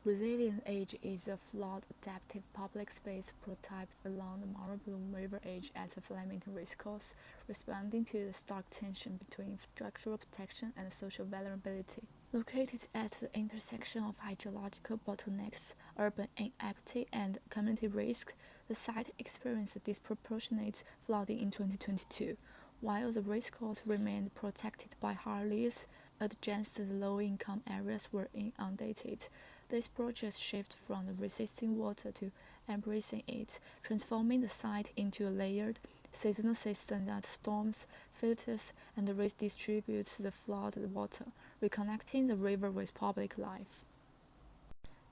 Resilient Edge is a flood-adaptive public space prototyped along the Marylebone River edge at the Flemington Racecourse, responding to the stark tension between structural protection and social vulnerability. Located at the intersection of hydrological bottlenecks, urban inequity, and community risk, the site experienced disproportionate flooding in 2022. While the racecourse remained protected by hard leaves, adjacent low-income areas were inundated. This project shifted from resisting water to embracing it, transforming the site into a layered, seasonal system that storms, filters, and redistributes the flooded water, reconnecting the river with public life.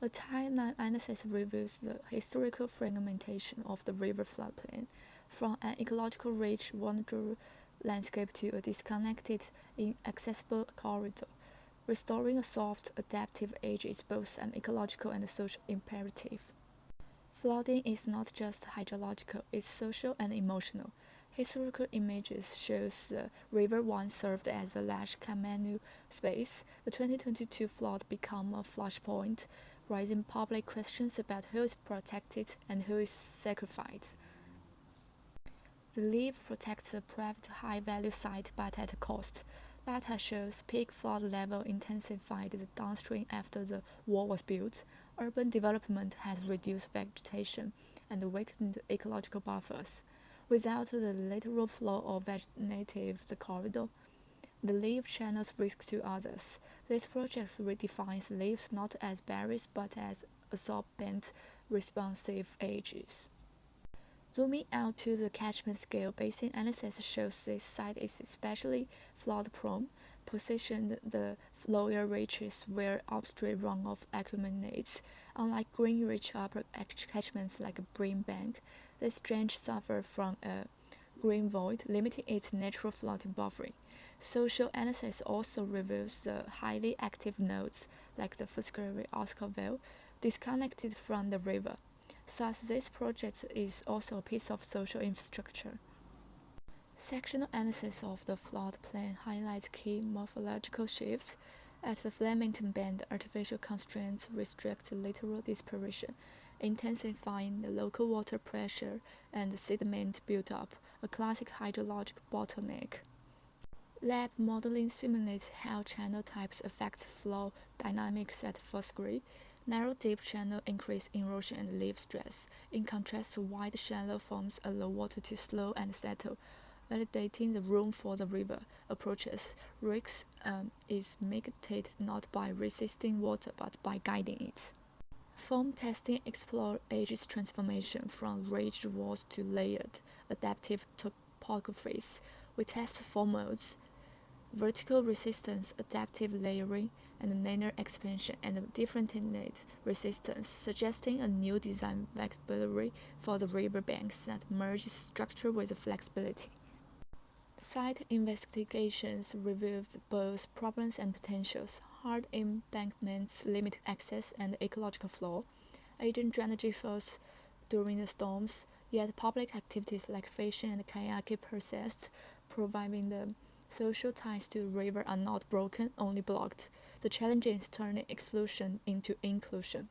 A timeline analysis reviews the historical fragmentation of the river floodplain, from an ecological rich, vulnerable landscape to a disconnected, inaccessible corridor. Restoring a soft, adaptive edge is both an ecological and social imperative. Flooding is not just hydrological, it's social and emotional. Historical images shows the river once served as a large communal space. The 2022 flood became a flashpoint, raising public questions about who is protected and who is sacrificed. The leaf protects a private high-value site but at a cost. Data shows peak flood level intensified the downstream after the wall was built. Urban development has reduced vegetation and weakened ecological buffers. Without the lateral flow of vegetative corridor, the leaf channels risk to others. This project redefines leaves not as barriers but as absorbent, responsive edges. Zooming out to the catchment scale, basin analysis shows this site is especially flood-prone, positioned the lower reaches where upstream runoff accumulates. Unlike green-rich upper catchments like Brimbank, this trench suffers from a green void, limiting its natural flooding buffering. Social analysis also reveals the highly active nodes, like the Foscari Oscar Vale, disconnected from the river. Thus, this project is also a piece of social infrastructure. Sectional analysis of the floodplain highlights key morphological shifts. At the Flemington Bend, artificial constraints restrict littoral dispersion, intensifying the local water pressure and sediment buildup, a classic hydrologic bottleneck. Lab modeling simulates how channel types affect flow dynamics at Foscari. Narrow deep channel increase erosion and leaf stress. In contrast, wide shallow forms allow water to slow and settle, validating the room for the river approaches. Risk is mitigated not by resisting water but by guiding it. Foam testing explored edges transformation from ridged walls to layered, adaptive topographies. We test four modes: vertical resistance, adaptive layering, and linear expansion, and differentiated resistance, suggesting a new design vocabulary for the river banks that merges structure with flexibility. Site investigations revealed both problems and potentials. Hard embankments limit access and ecological flow. Agent drainage fails during the storms, yet public activities like fishing and kayaking persist, providing the social ties to the river are not broken, only blocked. The challenge is turning exclusion into inclusion.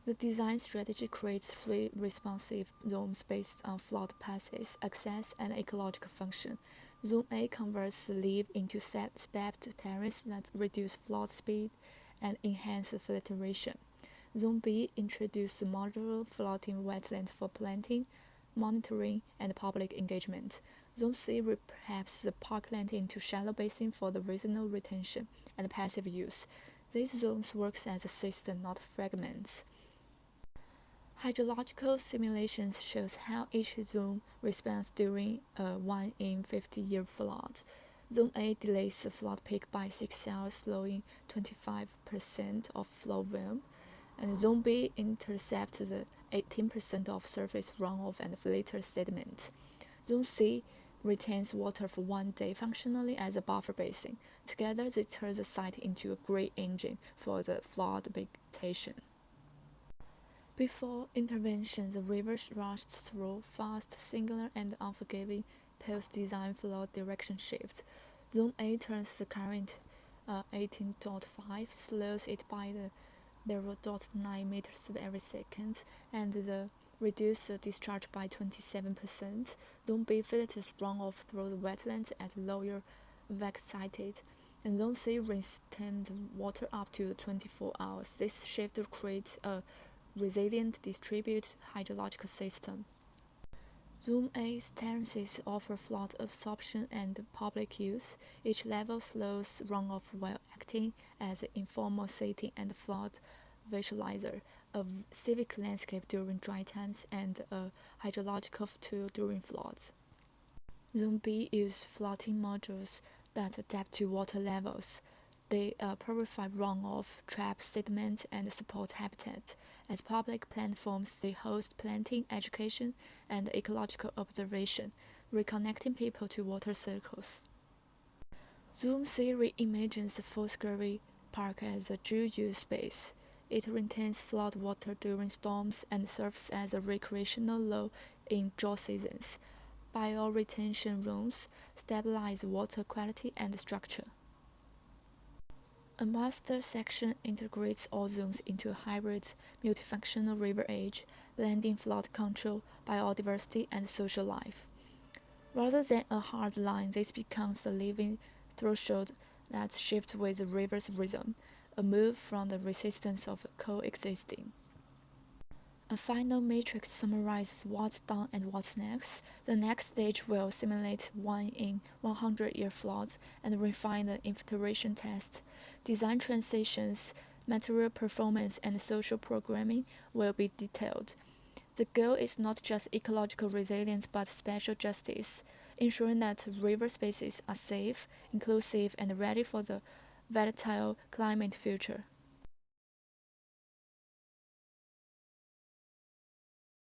The design strategy creates three responsive zones based on flood passes, access, and ecological function. Zone A converts the leaf into stepped terrace that reduce flood speed and enhance filtration. Zone B introduces modular floating wetlands for planting, monitoring, and public engagement. Zone C rehabilitates the parkland into shallow basin for the seasonal retention and passive use. These zones work as a system, not fragments. Hydrological simulations shows how each zone responds during a 1 in 50-year flood. Zone A delays the flood peak by 6 hours, slowing 25% of flow volume, and Zone B intercepts the 18% of surface runoff and later sediment. Zone C retains water for 1 day, functionally as a buffer basin. Together, they turn the site into a great engine for the flood mitigation. Before intervention, the river rushed through fast, singular, and unforgiving post-design flow direction shifts. Zone A turns the current 18.5, slows it by the 0.9 meters every second, and the reduced discharge by 27%. Zone B filters runoff through the wetlands at lower vexated, and Zone C retains water up to 24 hours. This shift creates a resilient distributed hydrological system. Zone A's terraces offer flood absorption and public use. Each level slows runoff while acting as an informal setting and flood visualizer, a civic landscape during dry times, and a hydrological tool during floods. Zone B uses floating modules that adapt to water levels. They purify runoff, trap sediment, and support habitat. As public platforms, they host planting, education, and ecological observation, reconnecting people to water cycles. Zone C reimagines the Fosbury Park as a dual-use space. It retains flood water during storms and serves as a recreational low in dry seasons. Bioretention rooms stabilize water quality and structure. A master section integrates all zones into a hybrid, multifunctional river edge, blending flood control, biodiversity, and social life. Rather than a hard line, this becomes the living threshold that shifts with the river's rhythm, a move from the resistance of coexisting. A final matrix summarizes what's done and what's next. The next stage will simulate 1 in 100-year floods and refine the infiltration test. Design transitions, material performance, and social programming will be detailed. The goal is not just ecological resilience but spatial justice, ensuring that river spaces are safe, inclusive, and ready for the volatile climate future.